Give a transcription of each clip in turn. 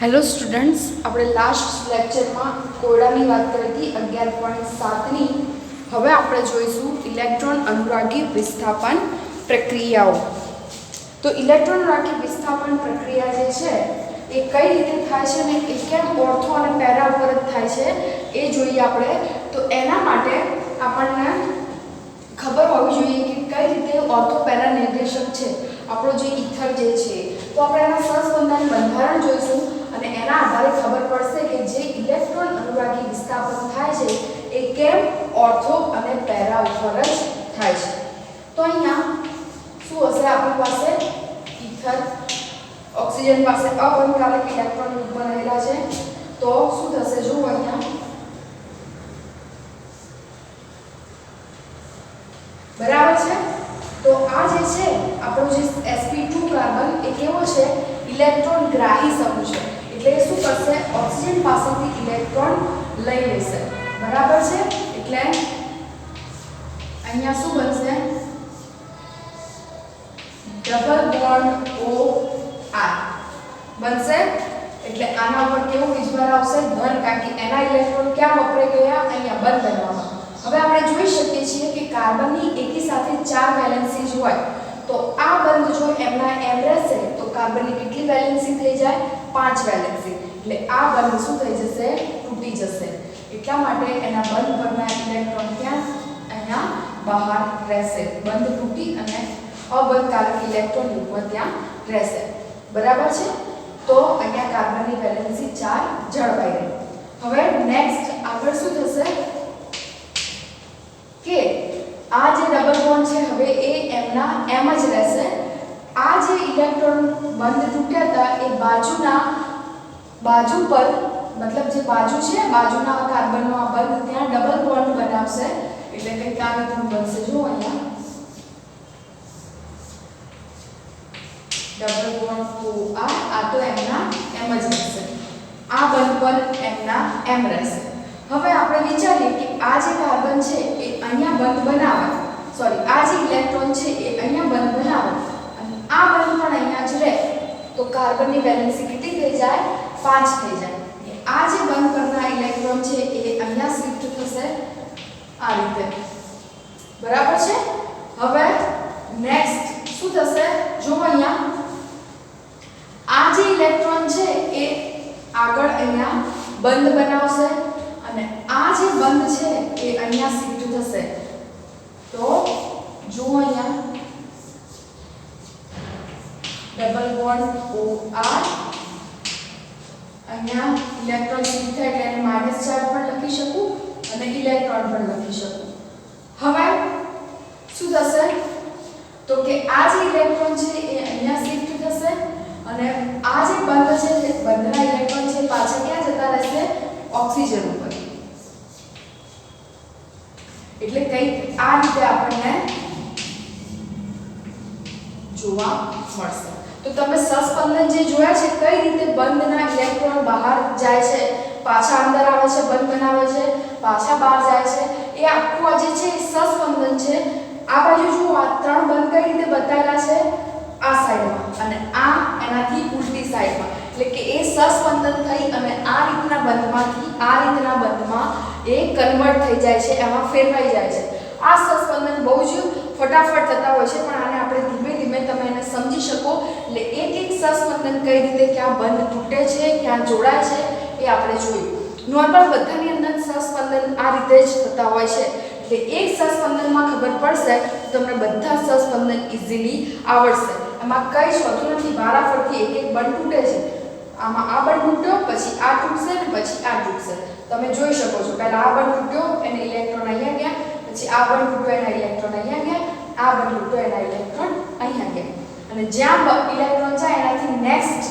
Hello students, આપણે last લેક્ચરમાં કોયડાની વાત કરી હતી 11.7ની. હવે આપણે જોઈશું ઇલેક્ટ્રોન અનુરાગી વિસ્થાપન પ્રક્રિયાઓ. તો ઇલેક્ટ્રોન અનુરાગી વિસ્થાપન પ્રક્રિયા જે છે એ કઈ રીતે થાય છે અને એ કેમ ઓર્થો અને પેરા ઉપર જ થાય છે એ જોઈએ આપણે. તો એના માટે આપણને ખબર હોવી જોઈએ કે કઈ રીતે ઓર્થો પેરા નિર્દેશક છે આપણો જે ઇથર જે છે. તો આપણે એના સહસંબંધનું બંધારણ જોઈશું અને એના આધારે ખબર પડશે કે જે ઇલેક્ટ્રોન અનુરાગી વિસ્થાપન થાય છે એ કેમ ઓર્થો અને પેરા ઉપર જ થાય છે. તો અહીંયા શું હશે આપણી પાસે ઇથર, ઓક્સિજન પાસે અબંધકાલિક ઇલેક્ટ્રોન ઉપર રહેલા છે. તો શું થશે જો અહીંયા બરાબર છે. તો આ જે છે આપણો જે sp2 કાર્બન એ કેવો છે ઇલેક્ટ્રોન ગ્રાહી સમૂહ છે. એટલે શું કરશે ઓક્સિજન પાસેથી ઇલેક્ટ્રોન લઈ લેશે. બરાબર છે. એટલે અહીંયા શું બનશે ડબલ બોન્ડ OR બનશે. એટલે આના ઉપર કેવું વીજભાર આવશે ધન, કારણ કે એના ઇલેક્ટ્રોન ક્યાં વપરાઈ ગયા અહીંયા બંધ કરવામાં. હવે આપણે જોઈ શકીએ છીએ કે કાર્બનની એકી સાથે 4 વેલેન્સીઝ હોય તો આ બંધ જો એમના એમ રહેશે તો કાર્બનની કેટલી વેલેન્સી થઈ જાય 5 વેલેન્સી. એટલે આ બંધ શું થઈ જશે તૂટી જશે. એટલા માટે એના બંધ પરના ઇલેક્ટ્રોન ક્યાં અહીંયા બહાર રહેશે. બંધ તૂટી અને અબંધકારક ઇલેક્ટ્રોન યુગ્મ ત્યાં રહેશે. બરાબર છે. તો અહીંયા કાર્બનની વેલેન્સી 4 જળવાઈ રહી. હવે નેક્સ્ટ આગળ શું થશે કે આ જે ડબલ બોન્ડ છે હવે એ એમના એમ જ રહેશે. આ જે ઇલેક્ટ્રોન બંધ તૂટ્યા હતા એ બાજુ પર મતલબ જે બાજુ છે બાજુના કાર્બનનો આ બંધ ત્યાં ડબલ બોન્ડ બનાવશે. એટલે કે આ રીતનું બનશે જો અહીંયા ડબલ બોન્ડ OR. આ તો એમના એમ જ રહેશે. આ બંધ પર એમના એમ રહેશે. હવે આપણે વિચારીએ કે આ જે કાર્બન છે એ અહીંયા બંધ બનાવે, સોરી આ જે ઇલેક્ટ્રોન છે એ અહીંયા બંધ બનાવે અને આ બંધ પણ અહીંયા જ રહે તો કાર્બનની વેલેન્સી કેટલી થઈ જાય 5 થઈ જાય. આ જે બંધ પરના ઇલેક્ટ્રોન છે એ અહીંયા શિફ્ટ થશે આ રીતે. બરાબર છે. હવે નેક્સ્ટ શું થશે જો અહીંયા આ જે ઇલેક્ટ્રોન છે એ આગળ અહીંયા બંધ બનાવશે અને આ જે બંધ છે એ અહીંયા શિફ્ટ થશે. તો જો અહીંયા ડબલ બોન્ડ OR અહીંયા ઇલેક્ટ્રોન શિફ્ટ થાય એટલે એને માઈનસ ચાર્જ પણ લખી શકું અને ઇલેક્ટ્રોન પણ લખી શકું. હવે શું થશે તો કે આ જે ઇલેક્ટ્રોન છે એ અહીંયા શિફ્ટ થશે અને આ જે બંધ છે બંધના ઇલેક્ટ્રોન છે પાછા ક્યાં જતા રહેશે ઓક્સિજન ઉપર. એટલે કંઈક આ રીતે આપણને જોવા મળશે. તો તમે સહસ્પંદન જે જોયા છે કઈ રીતે બંધના ઇલેક્ટ્રોન બહાર જાય છે, પાછા અંદર આવે છે, બંધ બનાવે છે, પાછા બહાર જાય છે, એ આખું આ જે છે એ સહસ્પંદન છે. આ બાજુ જુઓ આ 3 બંધ કઈ રીતે બતાવેલા છે આ સાઈડમાં અને આ એનાથી ઉલટી સાઈડમાં. એટલે કે એ સહસ્પંદન થઈ અને આ રીતના બંધમાંથી આ રીતના બંધમાં એ કન્વર્ટ થઈ જાય છે, એમાં ફેરવાઈ જાય છે. આ સહસ્પંદન બહુ જ ફટાફટ થતા હોય છે પણ આને આપણે ધીમે ધીમે તમે એને સમજી શકો. એટલે એક એક સહસ્પંદન કઈ રીતે ક્યાં બંધ તૂટે છે ક્યાં જોડાય છે એ આપણે જોયું. નોર્મલ બધાની અંદર સહસ્પંદન આ રીતે જ થતા હોય છે. એટલે એક સહસ્પંદનમાં ખબર પડશે તો તમને બધા સહસ્પંદન ઇઝીલી આવડશે. એમાં કઈ જ હોતું નથી, વારાફરતી એક એક બંધ તૂટે છે. આમાં આ બંધ તૂટ્યો પછી આ તૂટશે ને પછી આ તૂટશે. તમે જોઈ શકો છો પહેલા આ બંધ તૂટ્યો એને ઇલેક્ટ્રોન અહીંયા ગયા, પછી આ બંધ તૂટ્યો એના ઇલેક્ટ્રોન અહીંયા ગયા, આ બંધ તૂટ્યો એના ઇલેક્ટ્રોન અહીંયા ગયા અને જ્યાં ઇલેક્ટ્રોન જાય એનાથી નેક્સ્ટ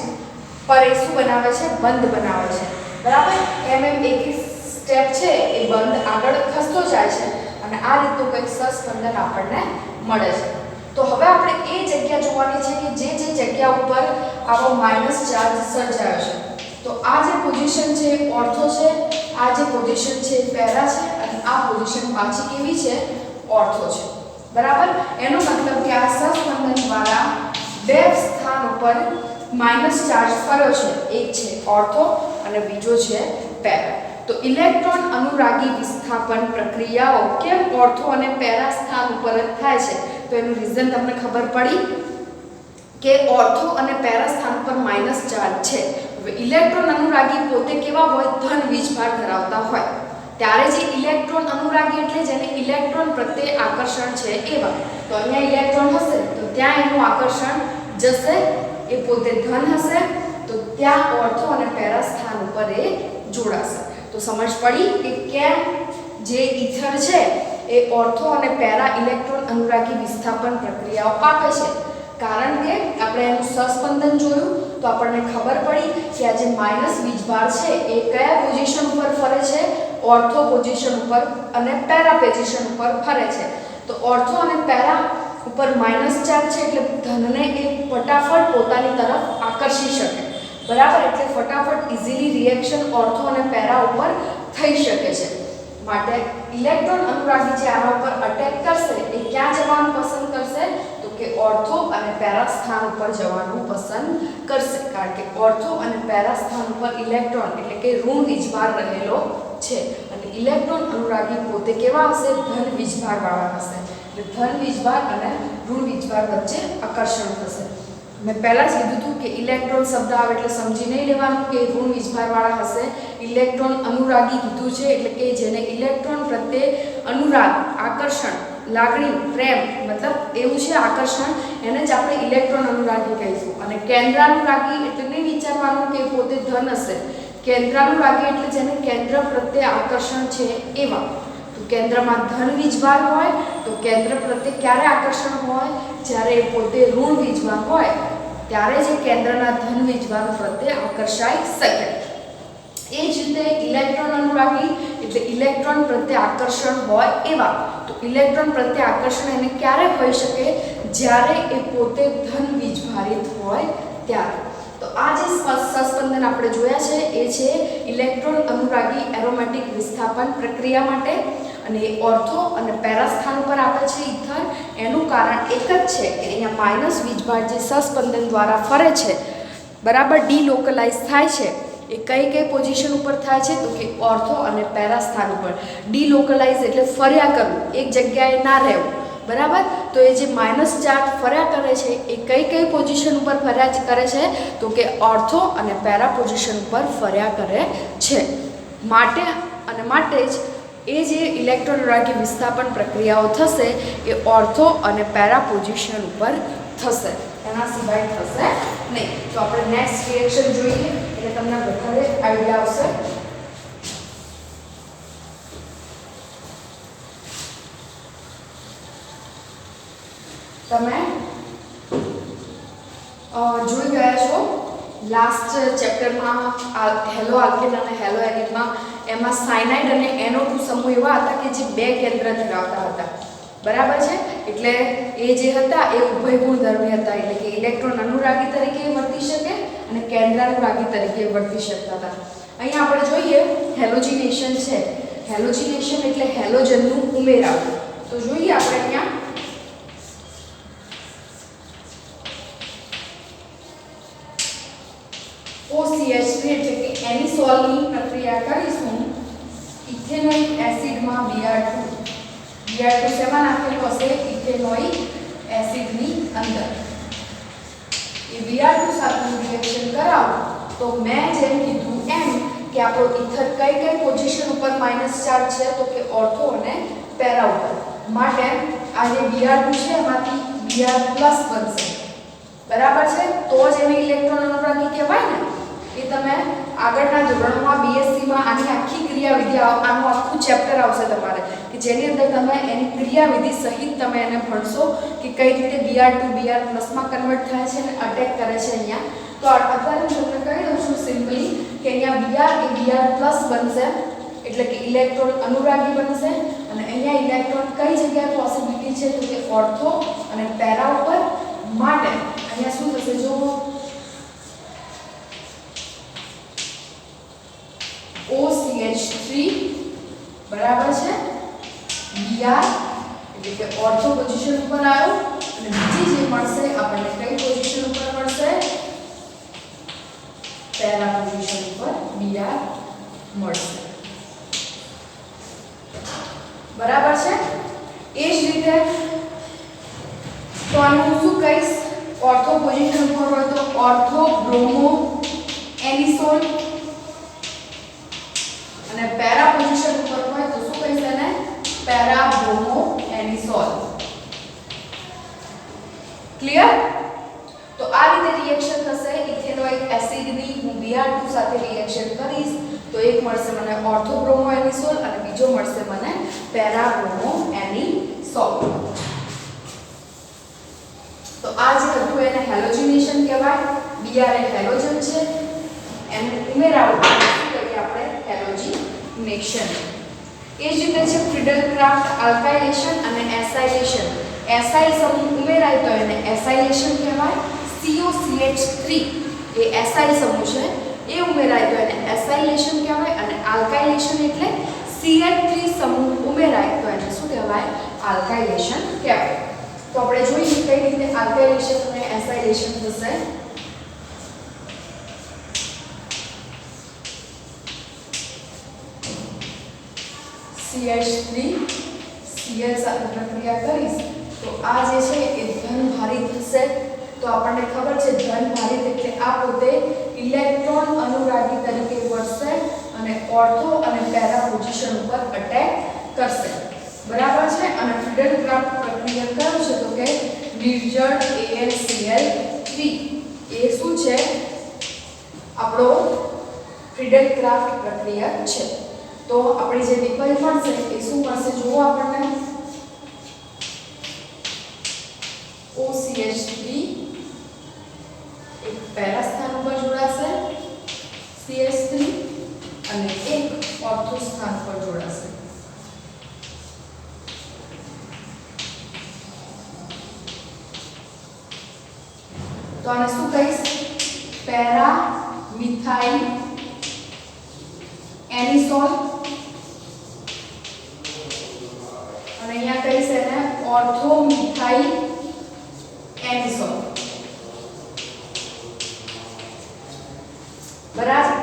પર એ શું બનાવે છે બંધ બનાવે છે. બરાબર. એમ એક એક સ્ટેપ છે એ બંધ આગળ ખસતો જાય છે અને આ રીતનું કંઈક સહસ્પંદન આપણને મળે છે. તો હવે આપણે એ જગ્યા જોવાની છે કે જે જગ્યા ઉપર આવો માઈનસ ચાર્જ સર્જાયો છે. તો આ જે પોઝિશન છે ઓર્થો છે, આ જે પોઝિશન છે પેરા છે અને આ પોઝિશન પાછી કેવી છે ઓર્થો છે. બરાબર. એનો મતલબ કે આ સહસ્પંદન દ્વારા બે સ્થાન ઉપર માઇનસ ચાર્જ ફર્યો છે, એક છે ઓર્થો અને બીજો છે પેરા. તો ઇલેક્ટ્રોન અનુરાગી વિસ્થાપન પ્રક્રિયાઓ કેમ ઓર્થો અને પેરા સ્થાન ઉપર જ થાય છે? તો એનું રીઝન તમને ખબર પડી કે ઓર્થો અને પેરા સ્થાન પર માઇનસ ચાર્જ છે. હવે ઇલેક્ટ્રોન અનુરાગી પોતે કેવા હોય? ધન વીજભાર ધરાવતા હોય. ત્યારે જે ઇલેક્ટ્રોન અનુરાગી એટલે જેને ઇલેક્ટ્રોન પ્રત્યે આકર્ષણ છે એવા. તો અહીંયા ઇલેક્ટ્રોન હશે તો ત્યાં એનું આકર્ષણ જશે, એ પોતે ધન હશે તો ત્યાં ઓર્થો અને પેરા સ્થાન ઉપર એ જોડાશે. તો સમજ પડી કે કેમ જે ઈથર છે એ ઓર્થો અને પેરા ઇલેક્ટ્રોન અનુરાગી વિસ્થાપન પ્રક્રિયાઓ આપે છે. કારણ કે આપણે એનું સહસ્પંદન જોયું તો આપણને ખબર પડી કે આ જે માઇનસ વીજભાર છે એ કયા પોઝિશન ઉપર ફરે છે? ઓર્થો પોઝિશન ઉપર અને પેરા પોઝિશન ઉપર ફરે છે. તો ઓર્થો અને પેરા ઉપર માઇનસ ચાર્જ છે એટલે ધનને એ ફટાફટ પોતાની તરફ આકર્ષી શકે. બરાબર, એટલે ફટાફટ ઇઝીલી રિએક્શન ઓર્થો અને પેરા ઉપર થઈ શકે છે. માટે ઇલેક્ટ્રોન અનુરાગી જે આના ઉપર અટેક કરશે એ ક્યાં જવાનું પસંદ કરશે? તો કે ઓર્થો અને પેરા સ્થાન ઉપર જવાનું પસંદ કરશે. કારણ કે ઓર્થો અને પેરા સ્થાન ઉપર ઇલેક્ટ્રોન એટલે કે ઋણ વીજભાર રહેલો છે અને ઇલેક્ટ્રોન અનુરાગી પોતે કેવા હશે? ધન વીજભાર વાળા હશે. એટલે ધન વીજભાર અને ઋણ વીજભાર વચ્ચે આકર્ષણ થશે. મેં પહેલા જ કીધું હતું કે ઇલેક્ટ્રોન શબ્દ આવે એટલે સમજી નહીં લેવાનું કે ઋણ વીજભાર વાળા હશે. ઇલેક્ટ્રોન અનુરાગી કીધું છે એટલે કે જેને ઇલેક્ટ્રોન પ્રત્યે અનુરાગ, આકર્ષણ, લાગણી, પ્રેમ મતલબ એવું છે આકર્ષણ, એને જ આપણે ઇલેક્ટ્રોન અનુરાગી કહીશું. અને કેન્દ્રાનુરાગી એટલે નહીં વિચારવાનું કે પોતે ધન હશે. કેન્દ્રાનુરાગી એટલે જેને કેન્દ્ર પ્રત્યે આકર્ષણ છે એવા. તો કેન્દ્રમાં ધન વીજભાર હોય તો કેન્દ્ર પ્રત્યે ક્યારે આકર્ષણ હોય? જ્યારે એ પોતે ઋણ વીજભાર હોય ત્યારે જે કેન્દ્રના ધન વીજભાર પ્રત્યે આકર્ષાઈ શકે. એ જ રીતે ઇલેક્ટ્રોન અનુરાગી એટલે ઇલેક્ટ્રોન પ્રત્યે આકર્ષણ હોય એવા. તો ઇલેક્ટ્રોન પ્રત્યે આકર્ષણ એને ક્યારે હોઈ શકે? જ્યારે એ પોતે ધન વીજભારિત હોય ત્યારે. તો આ જે સહસ્પંદન આપણે જોયા છે એ છે ઇલેક્ટ્રોન અનુરાગી એરોમેટિક વિસ્થાપન પ્રક્રિયા માટે અને એ ઓર્થો અને પેરા સ્થાન પર આપે છે ઈથર. એનું કારણ એક જ છે કે અહીંયા માઇનસ વીજભાર જે સહસ્પંદન દ્વારા ફરે છે, બરાબર ડીલોકલાઇઝ થાય છે. એ કઈ પોઝિશન ઉપર થાય છે? તો કે ઓર્થો અને પેરા સ્થાન ઉપર. ડીલોકલાઇઝ એટલે ફર્યા કરવું, એક જગ્યાએ ના રહેવું. બરાબર, તો એ જે માઇનસ ચાર્જ ફર્યા કરે છે એ કઈ પોઝિશન ઉપર ફર્યા કરે છે? તો કે ઓર્થો અને પેરા પોઝિશન ઉપર ફર્યા કરે છે. માટે જ એ જે ઇલેક્ટ્રોન અનુરાગી વિસ્થાપન પ્રક્રિયાઓ થશે એ ઓર્થો અને પેરા પોઝિશન ઉપર થશે, એના સિવાય થશે નહીં. તો આપણે નેક્સ્ટ રિએક્શન જોઈએ એટલે તમને વધારે આઈડિયા આવશે. તમે જોઈ ગયા છો લાસ્ટ ચેપ્ટરમાં હેલો આલ્કેન અને હેલો એનિડમાં એમાં સાયનાઇડ અને NO2 સમૂહ એવા હતા કે જે બે કેન્દ્ર ધરાવતા હતા. બરાબર છે, એટલે એ જે હતા એ ઉભય ગુણધર્મી હતા. એટલે કે ઇલેક્ટ્રોન અનુરાગી તરીકે વર્તી શકે અને કેન્દ્રાનુરાગી તરીકે વર્તી શકતા હતા. અહીંયા આપણે જોઈએ હેલોજિનેશન છે. હેલોજિનેશન એટલે હેલોજનનું ઉમેરાવું. તો જોઈએ આપણે અહીંયા OCH3 એટલે કે એનિસોલની પ્રક્રિયા કરીશું. ઇથેનોઇક એસિડમાં Br2 શેમાં નાખેલું હશે? ઇથેનોઇક એસિડની અંદર. એ Br2 સાથે રિએક્શન કરાવો તો મેં જેમ કીધું એમ કે આપણો ઇથર કઈ પોઝિશન ઉપર માઇનસ ચાર્જ છે? તો કે ઓર્થો અને પેરા ઉપર. માટે આ જે Br2 છે એમાંથી Br+ બનશે. બરાબર છે, તો જ એને ઇલેક્ટ્રોન અનુરાગી કહેવાય ને. એ તમે આગળના ધોરણોમાં BSc માં આની આખી ક્રિયાવિધિ આનું આખું ચેપ્ટર આવશે તમારે કે જેની અંદર તમે એની ક્રિયાવિધિ સહિત તમે એને ભણશો કે કઈ રીતે Br2 Br+ માં કન્વર્ટ થાય છે અને અટેક કરે છે અહીંયા. તો અત્યારે હું તમને કહી દઉં છું સિમ્પલી કે અહીંયા Br એ Br+ બનશે એટલે કે ઇલેક્ટ્રોન અનુરાગી બનશે. અને અહીંયા ઇલેક્ટ્રોન કઈ જગ્યાએ પોસિબિલિટી છે? તો કે ઓર્થો અને પેરા ઉપર. માટે અહીંયા શું થશે? જો OCH3 બરાબર છે, Br એટલે કે ઓર્થો પોઝિશન ઉપર આવ્યો અને બીજી જે મળશે આપણને કઈ પોઝિશન ઉપર મળશે? પેરા પોઝિશન ઉપર Br મળશે. બરાબર છે. એ જ રીતે તો આનું હું શું કહીશ, ઓર્થો પોઝિશન પર હોય તો ઓર્થો બ્રોમો એનિસોલ, અને પેરા પોઝિશન ઉપર હોય તો શું કહીશ એને, પેરા બ્રોમો એનિસોલ. ક્લિયર? તો આ રીતે રિએક્શન થશે. ઇથેનોઇક એસિડની હું Br2 સાથે રિએક્શન કરીશ તો એક મળશે મને ઓર્થો બ્રોમો એનિસોલ અને બીજો મળશે મને પેરા બ્રોમો એનિસોલ. તો આ જે હતું એને હેલોજિનેશન કહેવાય. Br એ હેલોજન છે, એને ઉમેરાવું શું કહીએ આપણે, હેલોજિનેશન. એ જ રીતે છે ફ્રીડલક્રાફ્ટ આલ્કાઇલેશન અને એસાઇલેશન. એસાઇલ સમૂહ ઉમેરાય તો એને એસાઇલેશન કહેવાય. COCH3 એ એસાઇલ સમૂહ છે, એ ઉમેરાય તો એને એસાઇલેશન કહેવાય. અને આલ્કાઇલેશન એટલે CH3 સમૂહ ઉમેરાય તો એને શું કહેવાય, આલ્કાઇલેશન કહેવાય. તો આપણે જોઈએ કઈ રીતે આલ્કાઇલેશન અને એસાઇલેશન થશે. CH3 Cl સાથે પ્રક્રિયા કરીશ તો આ જે છે એ ધનભારિત થશે. તો આપણને ખબર છે ધનભારિત એટલે આ પોતે ઇલેક્ટ્રોન અનુરાગી તરીકે વર્તશે અને ઓર્થો અને પેરા પોઝિશન ઉપર અટેક કરશે. બરાબર છે. અને ફ્રીડલક્રાફ્ટ પ્રક્રિયા કયું છે તો કે નિર્જળ AlCl3 એ શું છે, આપણો ફ્રીડલક્રાફ્ટ પ્રક્રિયા છે. તો આપણી જે વિકલ્પ મળશે એ શું મળશે, જુઓ આપણને OCH3 એક પેરા સ્થાન ઉપર જોડાશે CH3 અને એક ઓર્થો સ્થાન પર જોડાશે. તો આને શું કહીશ, પેરા મિથાઇલ એનિસોલ, અને અહીંયા કહીશ એને ઓર્થો મિથાઇલ એનિસોલ.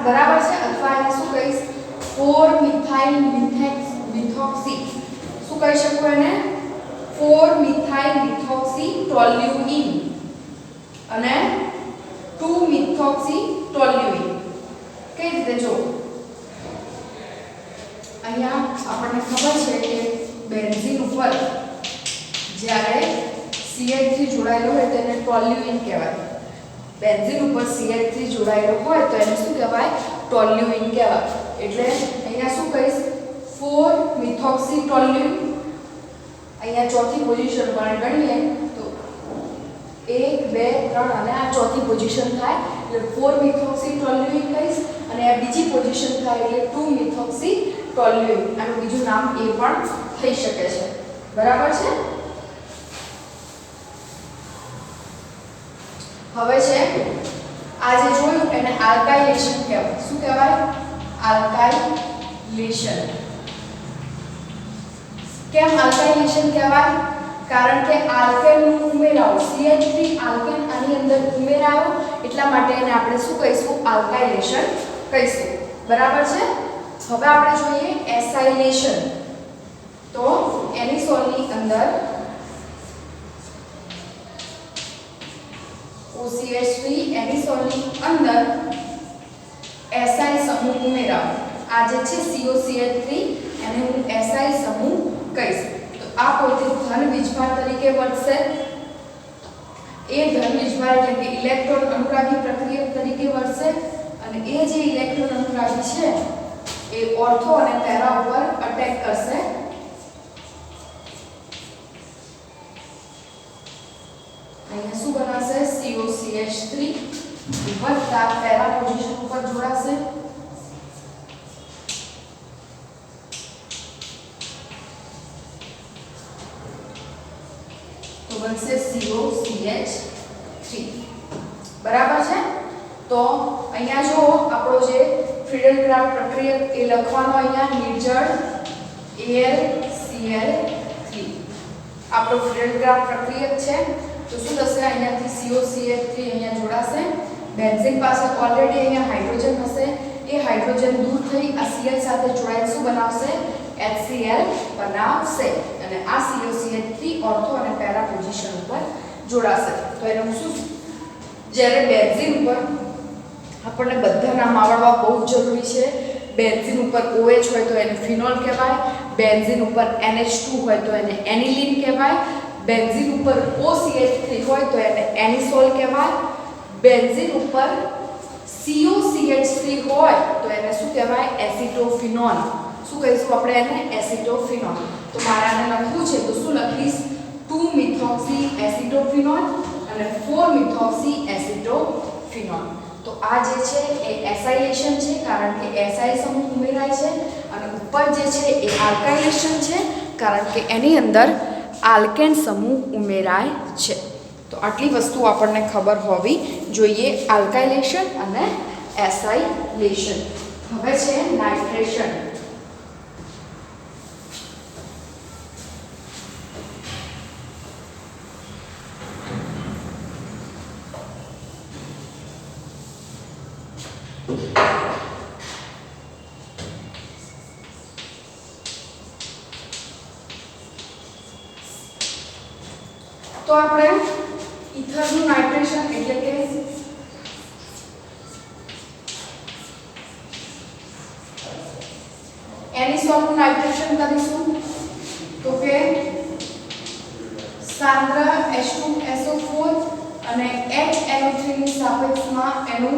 બરાબર છે. અથવા એને શું કહીશ 4 મિથાઇલ મિથોક્સી, શું કહી શકું એને 4 મિથાઇલ મિથોક્સી ટોલ્યુઇન અને 2 મિથોક્સી ટોલ્યુઇન. કઈ રીતે જો અહીંયા આપણને ખબર છે કે બેન્ઝીન ઉપર જ્યારે CH3 જોડાયેલો હોય તો એને ટોલ્યુઇન કહેવાય. બેન્ઝીન ઉપર CH3 જોડાયેલો હોય તો એને શું કહેવાય, ટોલ્યુઇન કહેવાય. એટલે અહીંયા શું કહીશ 4 મિથોક્સી ટોલ્યુઇન. અહીંયા ચોથી પોઝિશન પર ગણીએ તો 1 2 3 અને આ ચોથી પોઝિશન થાય એટલે 4 મિથોક્સી ટોલ્યુઇન કહીશ, અને આ બીજી પોઝિશન થાય એટલે 2 મિથોક્સી ટોલ્યુઇન. આનું બીજું નામ એ પણ થઈ શકે છે. બરાબર છે. હવે છે આ જે જોયું એને આલ્કાઇલેશન કહેવાય. શું કહેવાય, આલ્કાઇલેશન. કેમ આલ્કાઇલેશન કહેવાય, કારણ કે આલ્કેનનું ઉમેરાવો CH3 આલ્કેન આની અંદર ઉમેરાવો એટલા માટે એને આપણે શું કહીશું, આલ્કાઇલેશન કહીશું. બરાબર છે. હવે આપણે જોઈએ એસાઇલેશન. તો એનિસોલની અંદર OCH3 એનિસોલની અંદર એસાઇલ સમૂહ ઉમેરાવો. આ જે છે COCH3 એને હું એસાઇલ સમૂહ કહીશ. તો આ પોતે ધન વીજભાર તરીકે વર્તશે. એ ધન વીજભાર એટલે કે ઇલેક્ટ્રોન અનુરાગી પ્રક્રિયક તરીકે વર્તશે, અને એ જે ઇલેક્ટ્રોન અનુરાગી છે એ ઓર્થો અને પેરા ઉપર અટેક કરશે. અહીંયા શું બનાવશે, COCH3 વત્તા પેરા પોઝિશન ઉપર જોડાશે. તો બનશે COCH3. બરાબર છે. તો અહીંયા જો આપણો જે ફ્રીડલક્રાફ્ટ પ્રક્રિયક એ લખવાનો અહીંયા નિર્જળ AlCl3 આપણો ફ્રીડલક્રાફ્ટ પ્રક્રિયક છે. તો શું થશે, અહીંયાથી COCH3 અહીંયા જોડાશે બેન્ઝીન પાસે ઓલરેડી અહીંયા હાઇડ્રોજન હશે, એ હાઇડ્રોજન દૂર થઈ આ Cl સાથે જોડાઈને શું બનાવશે? HCl બનાવશે અને આ COCH3 ઓર્થો અને પેરા પોઝિશન ઉપર જોડાશે. તો એનું શું, જ્યારે બેન્ઝીન ઉપર આપણને બધા નામ આવડવા બહુ જરૂરી છે. બેન્ઝીન ઉપર OH હોય તો એને ફિનોલ કહેવાય, બેન્ઝીન ઉપર NH2 હોય તો એને એનિલીન કહેવાય, બેન્ઝીન ઉપર OCH3 હોય તો એને એનિસોલ કહેવાય, બેન્ઝીન ઉપર COCH3 હોય તો એને શું કહેવાય? એસિટોફિનોલ. શું કહીશું આપણે એને? એસિટોફિનોલ. તો મારે આને લખવું છે તો શું લખીશ? 2-મિથોક્સી એસિટોફિનોલ અને 4-મિથોક્સી એસિટોફિનોલ. તો આ જે છે એ એસાઇલેશન છે, કારણ કે એસાઇલ સમૂહ ઉમેરાય છે, અને ઉપર જે છે એ આલ્કાઇલેશન છે, કારણ કે એની અંદર આલ્કેન સમૂહ ઉમેરાય છે. તો આટલી વસ્તુ આપણને ખબર હોવી જોઈએ, આલ્કાઇલેશન અને એસાઇલેશન. હવે છે નાઇટ્રેશન. તો આપણે ઇથરનું નાઇટ્રેશન એટલે કે એનિસોલનું નાઇટ્રેશન કરીશું. તો કે સાંદ્ર H2SO4 અને HNO3 ની સાપેક્ષમાં એનું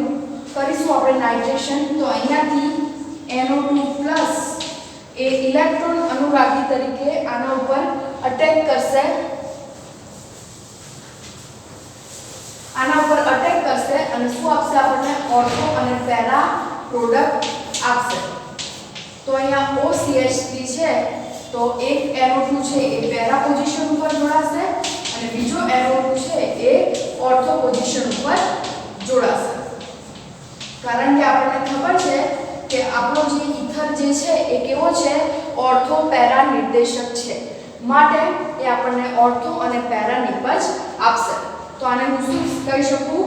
કરીશું આપણે નાઇટ્રેશન. તો અહીંયાથી NO2+ એ ઇલેક્ટ્રોન અનુરાગી તરીકે આના ઉપર અટેક કરશે, અને શું આપશે આપણને? ઓર્થો અને પેરા પ્રોડક્ટ આપશે. તો અહીંયા OCH3 છે તો એક NO2 છે એ પેરા પોઝિશન ઉપર જોડાશે અને બીજો NO2 છે એ ઓર્થો પોઝિશન ઉપર જોડાશે. કારણ કે આપણને ખબર છે કે આપણો જે ઇથર જે છે એ કેવો છે? ઓર્થો પેરા નિર્દેશક છે, માટે એ આપણને ઓર્થો અને પેરા નિપજ આપશે. તો આને હું શું કહી શકું?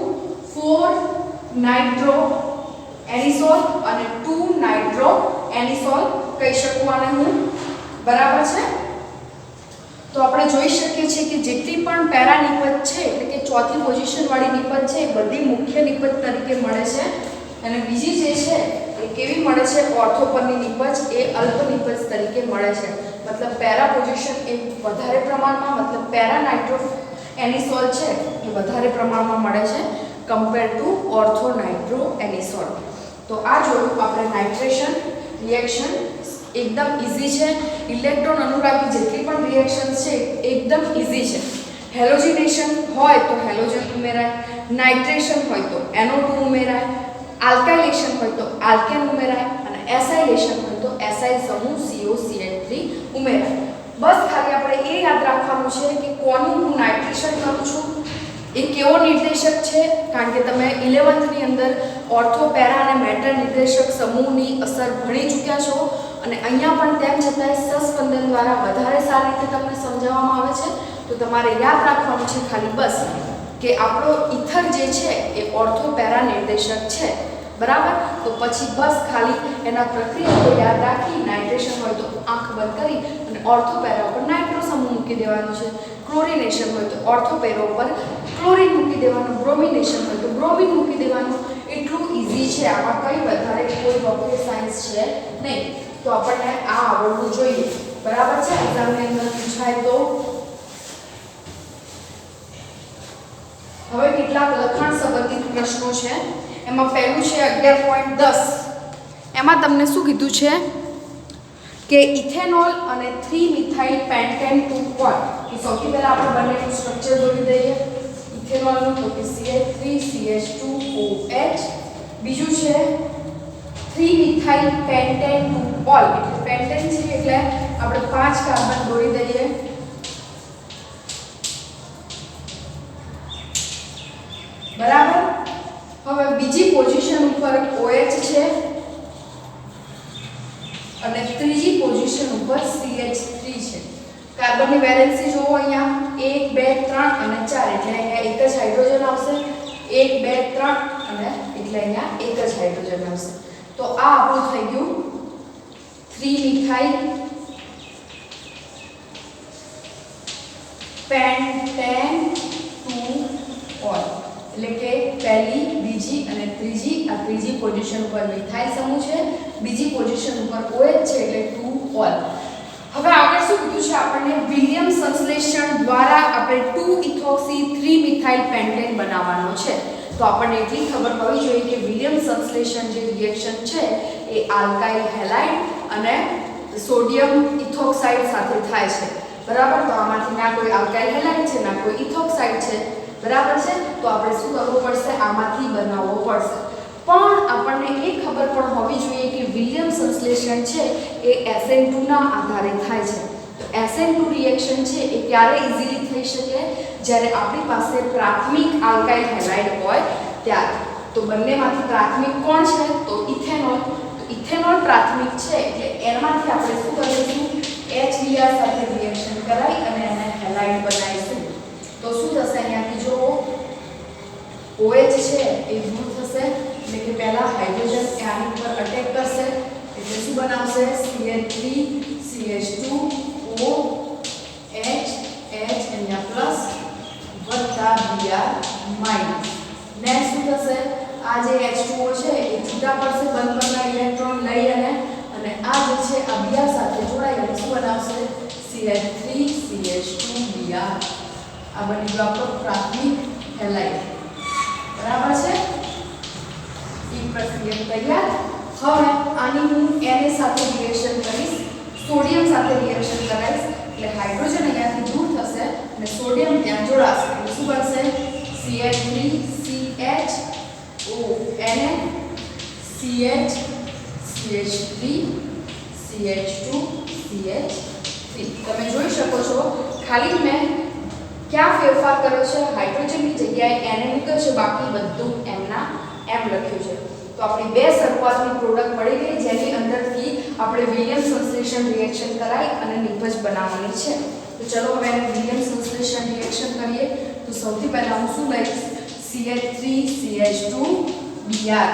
4-નાઇટ્રો એનિસોલ અને 2-નાઇટ્રો એનિસોલ કહી શકું આને હું. બરાબર છે? તો આપણે જોઈ શકીએ છીએ કે જેટલી પણ પેરા નિપજ છે એટલે કે ચોથી પોઝિશન વાળી નિપજ છે એ બધી મુખ્ય નિપજ તરીકે મળે છે, અને બીજી જે છે એ કેવી મળે છે? ઓર્થો પરની નિપજ એ અલ્પ નિપજ તરીકે મળે છે. મતલબ પેરા પોઝિશન એ વધારે પ્રમાણમાં, મતલબ પેરા નાઇટ્રો એનિસોલ છે એ વધારે પ્રમાણમાં મળે છે કમ્પેર ટુ ઓર્થો નાઇટ્રો એનિસોલ. તો આ જોયું આપણે નાઇટ્રેશન રિએક્શન. એકદમ ઈઝી છે. ઇલેક્ટ્રોન અનુરાગી જેટલી પણ રિએક્શન્સ છે એકદમ ઈઝી છે. હેલોજિનેશન હોય તો હેલોજન ઉમેરાય, નાઇટ્રેશન હોય તો NO2 ઉમેરાય, આલ્કાઇલેશન હોય તો આલ્કેન ઉમેરાય, અને એસાઇલેશન હોય તો એસાઇલ સમૂહ COCH3 ઉમેરાય. બસ ખાલી આપણે એ યાદ રાખવાનું છે કે કોનું હું નાઇટ્રેશન કરું છું, એ કેવો નિર્દેશક છે. કારણ કે તમે 11th ની અંદર ઓર્થો પેરા અને મેટર નિર્દેશક સમૂહની અસર ભણી ચૂક્યા છો, અને અહીંયા પણ તેમ છતાંય સસ્પંદન દ્વારા વધારે સારી રીતે તમને સમજાવવામાં આવે છે. તો તમારે યાદ રાખવાનું છે ખાલી બસ કે આપણો ઇથર જે છે એ ઓર્થો પેરા નિર્દેશક છે. બરાબર? તો પછી બસ ખાલી એના પ્રક્રિયાઓ યાદ રાખી, નાઇટ્રેશન હોય તો આંખ બંધ કરી અને ઓર્થો પેરા ઉપર નાઇટ્રો સમૂહ મૂકી દેવાનો છે, ક્લોરિનેશન હોય તો ઓર્થો પેરા ઉપર ક્લોરીન મૂકી દેવાનું, બ્રોમિનેશન હોય તો બ્રોમિન મૂકી દેવાનું. એટલું ઈઝી છે. આમાં કંઈ વધારે કોઈ રોકેટ સાયન્સ છે નહીં. તો આપણને આ આવડવું જોઈએ. બરાબર છે? એક્ઝામની અંદર પૂછાય તો. હવે કેટલાક લખાણ સંબંધિત પ્રશ્નો છે. એમાં પહેલું છે 11.10. એમાં તમને શું કીધું છે કે ઇથેનોલ અને 3-મિથાઇલ પેન્ટેન 2 કોણ. કે સૌથી પહેલા આપણે બંનેનું સ્ટ્રક્ચર જોઈ દઈએ. ઇથેનોલનું તો કે CH3CH2OH, બીજું છે 3-મિથાઇલ પેન્ટેન 2 ઓલ. એટલે પેન્ટેન છે એટલે આપણે 5 કાર્બન દોરી દઈએ. બરાબર? હવે બીજી પોઝિશન ઉપર OH છે અને ત્રીજી પોઝિશન ઉપર CH3 છે. કાર્બનની વેલેન્સી જોવો અહીંયા 1 2 3 અને 4, એટલે અહીંયા એક જ હાઇડ્રોજન આવશે. 1 2 3 અને એટલે અહીંયા એક જ હાઇડ્રોજન આવશે. તો આ આપણું થઈ ગયું 3-મિથાઇલ પેન્ટેન-2-ઓલ. એટલે કે પહેલી, બીજી અને ત્રીજી, આ ત્રીજી પોઝિશન ઉપર મિથાઇલ સમૂહ છે, બીજી પોઝિશન ઉપર OH છે એટલે 2-ઓલ. હવે આગળ શું કીધું છે આપણને વિલિયમ સંશ્લેષણ દ્વારા આપણે 2-ઇથોક્સી 3-મિથાઇલ પેન્ટેન બનાવવાનો છે. તો આપણને એટલી ખબર હોવી જોઈએ કે વિલિયમ સંશ્લેષણ જે રિએક્શન છે એ આલ્કાઇલ હેલાઇડ અને સોડિયમ ઇથોક્સાઇડ સાથે થાય છે. બરાબર. તો આમાંથી ના કોઈ આલ્કાઇલ હેલાઇડ છે ના કોઈ ઇથોક્સાઇડ છે. બરાબર છે. તો આપણે શું કરવું પડશે? આમાંથી બનાવવો પડશે. પણ આપણને એ ખબર પણ હોવી જોઈએ કે વિલિયમ સંશ્લેષણ છે એ SN2 ના આધારે થાય છે. તો SN2 રિએક્શન છે એ ક્યારે ઈઝીલી થઈ શકે? જ્યારે આપણી પાસે પ્રાથમિક આલ્કાઇલ હેલાઇડ હોય ત્યારે. તો બંનેમાંથી પ્રાથમિક કોણ છે? તો ઇથેનોલ. તો ઇથેનોલ પ્રાથમિક છે એટલે એમાંથી આપણે શું કરીશું? HBr સાથે રિએક્શન કરાવી અને એને હેલાઇડ બનાવીશું. તો શું થશે? અહીંયાથી જો OH છે એ દૂર થશે એટલે કે પહેલા હાઇડ્રોજન એ આની ઉપર અટેક કરશે એટલે શું બનાવશે? CH3 CH2 OH અહીંયા પ્લસ વત્તા Br માઈનસ. નેક્સ્ટ શું થશે? આ જે H2O છે એ છૂટા પડશે બંધ પરના ઇલેક્ટ્રોન લઈ અને આ જે છે આ Br સાથે જોડાઈ અને શું બનાવશે? CH3 CH2 Br. આ બની ગયું આપણો પ્રાથમિક હેલાઇડ. બરાબર છે. એક પ્રક્રિયા તૈયાર. હવે આની હું Na સાથે રિએક્શન કરીશ, સોડિયમ સાથે રિએક્શન કરાવીશ એટલે હાઇડ્રોજન અહીંયાથી દૂર થશે અને સોડિયમ ત્યાં જોડાશે એટલે શું બનશે? CH3 CH ONA CH CH3 CH2 CH3. તમે જોઈ શકો છો ખાલી મેં ક્યાં ફેરફાર કર્યો છે? હાઇડ્રોજનની જગ્યાએ Na મૂક્યો છે, બાકી બધું M ના M લખ્યું છે. તો આપણી બે શરૂઆતની પ્રોડક્ટ મળી ગઈ જેની અંદરથી આપણે વિલિયમ સંશ્લેષણ રિએક્શન કરાવી અને નિપજ બનાવવાની છે. તો ચલો હવે વિલિયમ સંશ્લેષણ રિએક્શન કરીએ. તો સૌથી પહેલા હું શું લઈશ? CH3 CH2 Br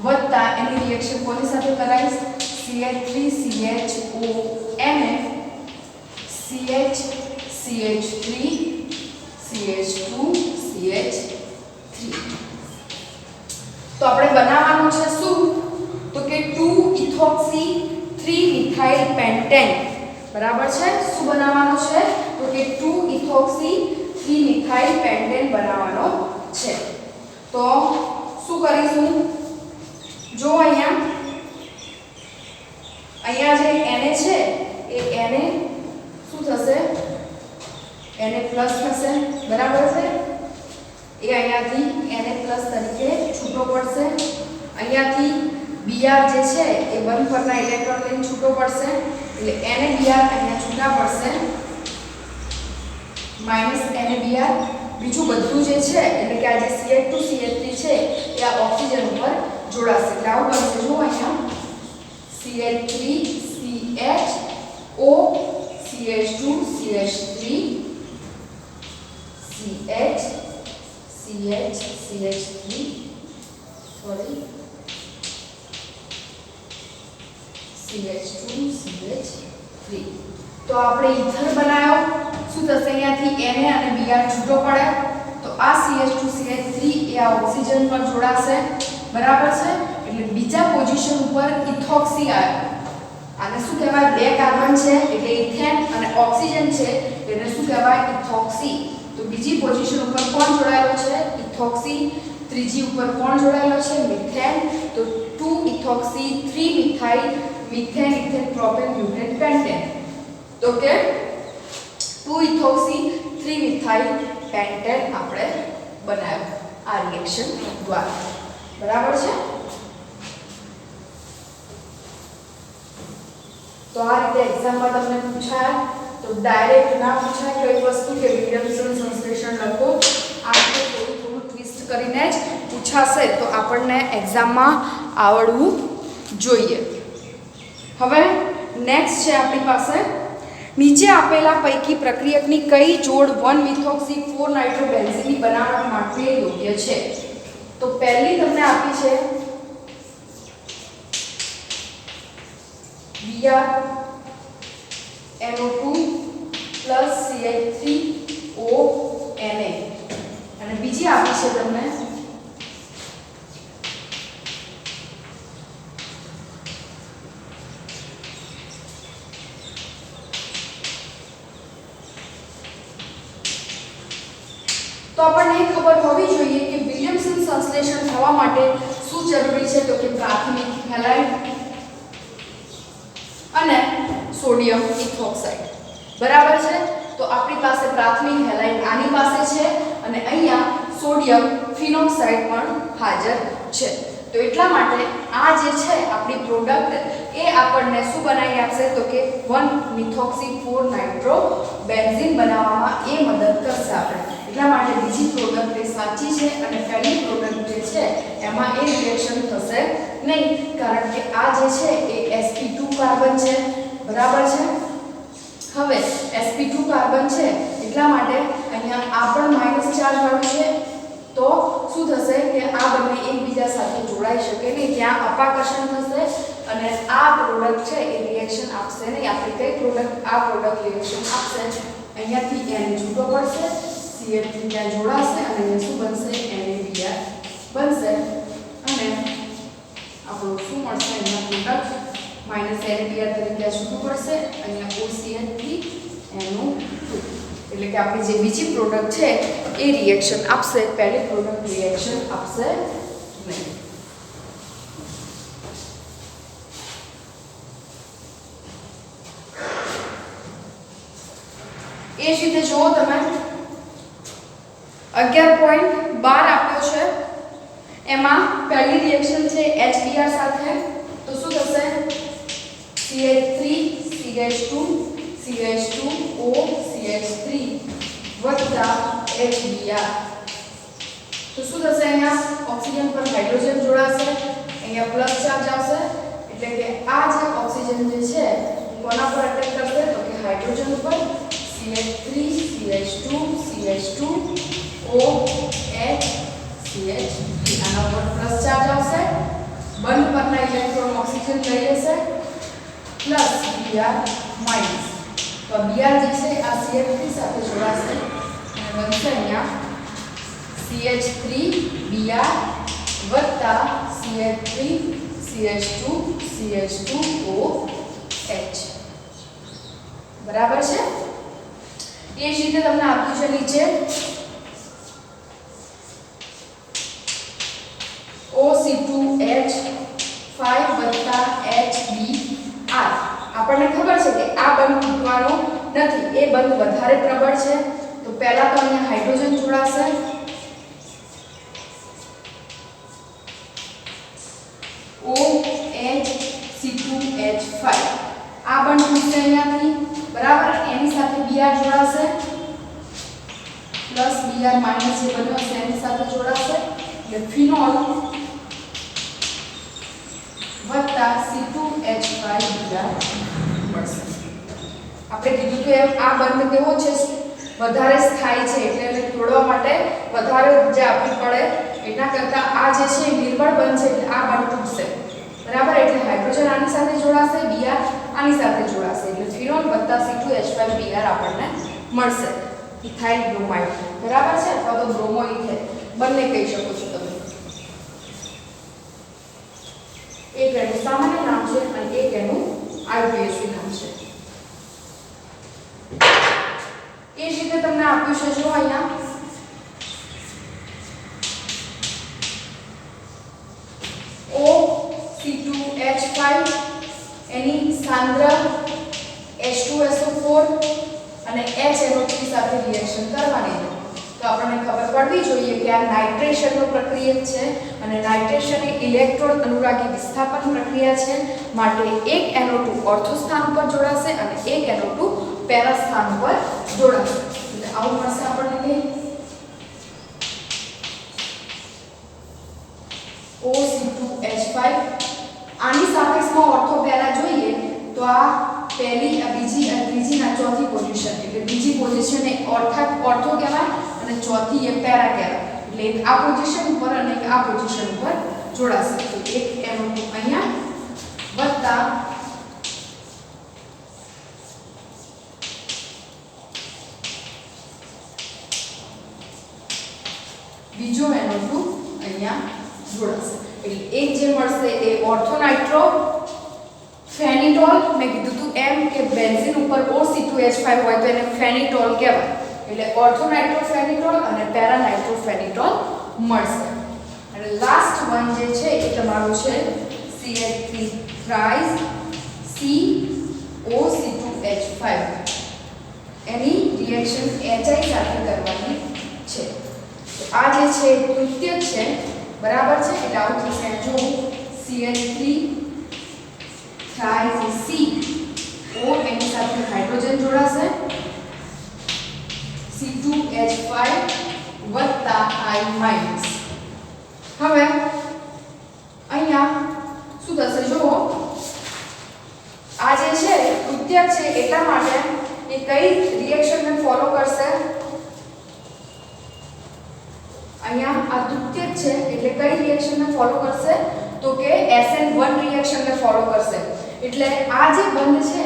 વત્તા એની રિએક્શન કોની સાથે કરાવીશ? CH3 CHO Na CH CH3 CH2 CH3. તો આપણે બનાવવાનું છે શું? તો કે 2-ઇથોક્સી 3-મિથાઇલ પેન્ટેન. બરાબર છે. શું બનાવવાનું છે? તો કે 2-ઇથોક્સી 3-મિથાઇલ પેન્ટેન બનાવવાનો છે. તો શું કરીશું? જો અહીંયા જે Na છે એ Na શું થશે? Na પ્લસ થશે. બરાબર છે. એ અહીંયાથી Na પ્લસ તરીકે છૂટો પડશે. અહીંયાથી Br જે છે એ બંધ પરના ઇલેક્ટ્રોન લઈને છૂટો પડશે એટલે NaBr અહીંયા છૂટા પડશે માઈનસ NaBr. બીજું બધું જે છે એટલે કે આ જે CH2 CH3 છે એ આ ઓક્સિજન ઉપર જોડાશે એટલે આવું બનશે. જો અહીંયા CH3 CHO CH2 CH3 CH CH3 sorry CH2 CH3. તો આપણે ઈથર બનાવ્યો. શું થશે? અહીંયાથી Na અને Br છૂટો પડે તો આ CH2 CH3 એ આ ઓક્સિજન પર જોડાશે. બરાબર છે. એટલે બીજા પોઝિશન ઉપર ઇથોક્સી આવ્યો. આને શું કહેવાય? બે કાર્બન છે એટલે ઇથેન અને ઓક્સિજન છે એટલે શું કહેવાય? ઇથોક્સી. તો બીજી પોઝિશન ઉપર કોણ જોડાયેલો છે? ઇથોક્સી. ત્રીજી ઉપર કોણ જોડાયેલો છે? મિથેન. તો two ethoxy three methyl methane ethane propane butane pentane. તો કે 2-ઇથોક્સી 3-મિથાઇલ પેન્ટેન આપણે બનાવ્યું આ રિએક્શન દ્વારા. બરાબર છે. તો આ રીતે એક્ઝામમાં તમને પૂછાય તો ડાયરેક્ટ ના પૂછાય કઈ વસ્તુ કે વિલિયમસન સંશ્લેષણ લખો. આ રીતે થોડું ટ્વિસ્ટ કરીને જ પૂછાશે તો આપણને એક્ઝામમાં આવડવું જોઈએ. હવે નેક્સ્ટ છે આપણી પાસે નીચે આપેલા પૈકી પ્રક્રિયકની કઈ જોડ 1-મિથોક્સી 4-નાઇટ્રોબેન્ઝીનની બનાવટ માટે યોગ્ય છે? તો પહેલી તમને આપી છે BrNO2 CH3ONa અને બીજી આપી છે તમને તો આપણને ખબર હોવી જોઈએ કે વિલિયમસન સંશ્લેષણ થવા માટે શું જરૂરી છે તો કે પ્રાથમિક હેલાઇડ અને સોડિયમ ઇથોક્સાઇડ બરાબર છે તો આપણી પાસે પ્રાથમિક હેલાઇડ આની પાસે છે અને અહીંયા સોડિયમ ફિનોક્સાઇડ પણ હાજર છે તો એટલા માટે આ જે છે આપણી પ્રોડક્ટ એ આપણને શું બનાવી આપશે તો કે 1-methoxy-4-nitrobenzene બનાવવામાં એ મદદ કરશે આપણે એટલા માટે બીજી પ્રોડક્ટ એ સાચી છે અને પહેલી પ્રોડક્ટ જે છે એમાં એ રિએક્શન થશે નહીં કારણ કે આ જે છે એ sp2 કાર્બન છે બરાબર છે હવે sp2 કાર્બન છે એટલા માટે અહીંયા આ પણ માઈનસ ચાર્જ વાળું છે તો શું થશે કે આ બંને એકબીજા સાથે જોડાઈ શકે નહીં ત્યાં અપાકર્ષણ થશે અને આ પ્રોડક્ટ છે એ રિએક્શન આપશે નહીં આપણી કઈ પ્રોડક્ટ આ પ્રોડક્ટ રિએક્શન આપશે અહીંયાથી n છૂટો પડશે CH3 ત્યાં જોડાશે અને અહીંયા શું બનશે NaBr બનશે અને આપણું શું મળશે અહીંયા પ્રોડક્ટ -NaBr તરીકે છૂટું પડશે અહીંયા OCH3 NO2 એટલે કે આપણી જે બીજી પ્રોડક્ટ છે એ રિએક્શન આપશે પહેલી પ્રોડક્ટ રિએક્શન આપશે નહીં એ જ રીતે જુઓ તમે 11.12 આપ્યો છે એમાં પહેલી રિએક્શન છે HBr સાથે તો શું થશે CH3 CH2 CH2O CH3 વત્તા HBr તો શું થશે અહીંયા ઓક્સિજન પર હાઇડ્રોજન જોડાશે અહીંયા પ્લસ ચાર્જ આવશે એટલે કે આ જે ઓક્સિજન જે છે કોના પર અટેક કરશે તો કે હાઇડ્રોજન ઉપર CH3 CH2 CH2 OH CH3 આના ઉપર પ્લસ ચાર્જ આવશે બંધ પરના ઇલેક્ટ્રોન ઓક્સિજન લઈ લેશે પ્લસ Br માઈનસ તો Br જે છે આ CH3 સાથે જોડાશે અને બનશે અહીંયા CH3Br વત્તા CH3 CH2 CH2OH બરાબર છે એ જ રીતે તમને આપ્યું છે નીચે OC2H5 વત્તા HBr આપણને ખબર છે કે આ બંધ તૂટવાનો નથી એ બંધ વધારે પ્રબળ છે તો પહેલા તો અહીંયા હાઇડ્રોજન જોડાશે OH2H5 આ બંધ તૂટશે અહીંયાથી બરાબર એની સાથે Br જોડાશે પ્લસ Br માઈનસ જે બન્યો છે એની સાથે જોડાશે એટલે ફિનોલ વત્તા C2H5Br મળશે આપણે કીધું કે આ બંધ કેવો છે વધારે સ્થાયી છે એટલે એને તોડવા માટે વધારે ઊર્જા આપવી પડે એના કરતા આ જે છે નિર્બળ બંધ છે એટલે આ બંધ તૂટશે બરાબર એટલે હાઇડ્રોજન આની સાથે જોડાશે Br આની સાથે જોડાશે એટલે ફિનોલ વત્તા C2H5Br આપણને મળશે ઇથાઇલ બ્રોમાઇડ બરાબર છે અથવા તો બ્રોમો ઇથેન બંને કહી શકો છો તમે એક એનું સામાન્ય નામ છે અને એક એનું આઈયુપીએસી નામ છે એ જ રીતે તમને આપ્યું છે જો અહીંયા OC2H5 એની સાંદ્ર H2SO4 અને HNO3 સાથે રિએક્શન કરવાની છે તો આપણને ખબર પડવી જોઈએ કે આ નાઇટ્રેશનનો પ્રક્રિયા છે અને નાઇટ્રેશન એ ઇલેક્ટ્રોન અનુરાગી વિસ્થાપન પ્રક્રિયા છે માટે એક NO2 ઓર્થો સ્થાન ઉપર જોડાશે અને એક NO2 પેરા સ્થાન ઉપર જોડાશે એટલે આવું મળશે આપણને કે OC2H5 આની સાપેક્ષમાં ઓર્થો પેરા જોઈએ તો આ પહેલી આ બીજી અને ત્રીજી ના ચોથી પોઝિશન એટલે બીજી પોઝિશન એ ઓર્થો કહેવાય અને ચોથી એ પેરા કહેવાય એટલે એટલે એક આ પોઝિશન ઉપર અને એક આ પોઝિશન ઉપર જોડાશે. તો એક NO2 અહીંયા વત્તા બીજો NO2 અહીંયા જોડાશે. એટલે એક જે મળશે એ ઓર્થોનાઇટ્રો ફેનિટોલ. મેં કીધું હતું એમ કે બેન્ઝીન ઉપર OC2H5 હોય તો એને ફેનિટોલ કહેવાય. એટલે ઓર્થોનાઇટ્રોફેનિટોલ અને પેરાનાઇટ્રોફેનિટોલ મળશે. અને લાસ્ટ વન જે છે એ તમારું છે CH3 thrice COC2H5. એની રિએક્શન HI સાથે કરવાની છે. તો આ જે છે તૃતીયક છે, બરાબર છે. એટલે આવું થશે, જો CH3 thrice CO એની સાથે હાઇડ્રોજન જોડાશે, C2H5 વત્તા I માઈનસ. હવે અહીંયા શું થશે, જુઓ આ જે છે તૃતીયક છે એટલા માટે એ કઈ રિએક્શનને ફોલો કરશે. અહીંયા આ તૃતીયક છે એટલે કઈ રિએક્શનને ફોલો કરશે, તો કે SN1 રિએક્શનને ફોલો કરશે. એટલે આ જે બંધ છે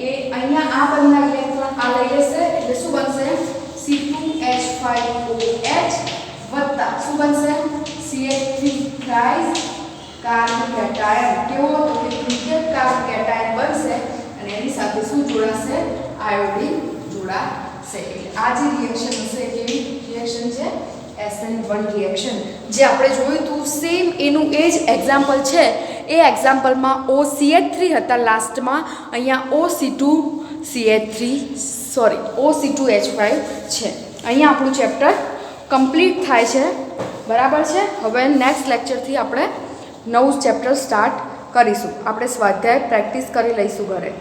એ અહીંયા આ બંધના ઇલેક્ટ્રોન આ લઈ લેશે. એટલે શું બનશે, C2H5OH વત્તા શું બનશે, CH3 thrice કાર્બન કેટાયન. કેવો, તો કે તૃતીયક કાર્બન કેટાયન બનશે અને એની સાથે શું જોડાશે, આયોડિન જોડાશે. એટલે આ જે રિએક્શન હશે એ કેવી રિએક્શન છે, SN1 રિએક્શન. જે આપણે જોયું હતું સેમ એનું એ જ એક્ઝામ્પલ છે. એ એક્ઝામ્પલમાં OCH3 હતા લાસ્ટમાં, અહીંયા OC2H5 છે. અહીંયા આપણું ચેપ્ટર કમ્પ્લીટ થાય છે, બરાબર છે. હવે નેક્સ્ટ લેક્ચરથી આપણે નવું ચેપ્ટર સ્ટાર્ટ કરીશું. આપણે સ્વાધ્યાય પ્રેક્ટિસ કરી લઈશું ઘરે.